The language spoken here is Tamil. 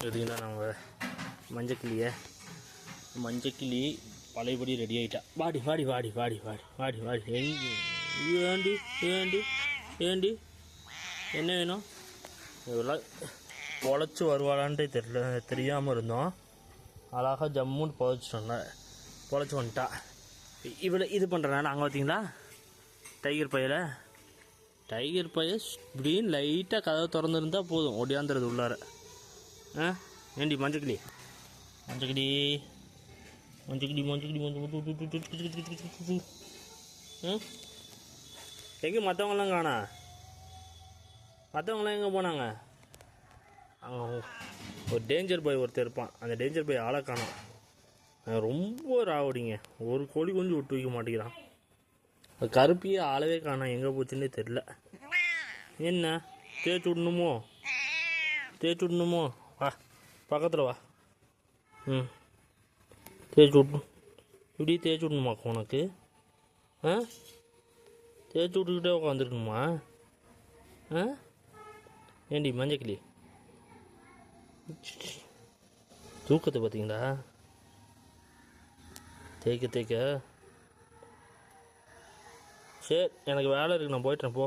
பார்த்தீங்கன்னா நம்ம மஞ்சக்கிளி பழையபடி ரெடி ஆகிட்டா. வாடி வாடி வாடி வாடி வாடி வாடி வாடி ஏண்டி ஏண்டி ஏண்டி என்ன வேணும்? இவெல்லாம் பொழைச்சி வருவாளான்ட்டு தெரியாமல் இருந்தோம். அழகாக ஜம்முன்னு பொழைச்சிட்டோம்ல, பொழைச்சி வந்துட்டா. இவ்வளோ இது பண்ணுறேன் நாங்கள் பார்த்தீங்களா டைகர் பைய இப்படின்னு லைட்டாக கதவை திறந்துருந்தா போதும், ஒடியாந்துறது உள்ளார. ஏண்டி மஞ்சக்கிளி மஞ்சக்கிளி மஞ்சக்கிளி மஞ்சக்கிளி மஞ்ச எங்கே மற்றவங்களாம் காணா? மற்றவங்களாம் எங்கே போனாங்க? அங்கே ஒரு டேஞ்சர் பாய் ஒருத்தர் இருப்பான், அந்த டேஞ்சர் பாய் ஆளை காணோம். ரொம்ப ராவடிங்க, ஒரு கோழி கொஞ்சம் விட்டு வைக்க மாட்டேங்கிறான். கருப்பியே ஆளவே காணோம், எங்கே போச்சுன்னே தெரில. என்ன தேய்ச்சி விடணுமோ? வா பக்கத்தில் வா. தேய்ச்சி விடணும், இப்படி தேய்ச்சி விடணுமாக்கா உனக்கு? தேய்ச்சி விட்டுக்கிட்டே உட்காந்துருக்கணுமா? ஏண்டி மஞ்சக்கிளி தூக்கத்தை பார்த்தீங்களா? தேய்க்க சரி, எனக்கு வேலை இருக்குது, நான் போய்ட்டுறேன் போ.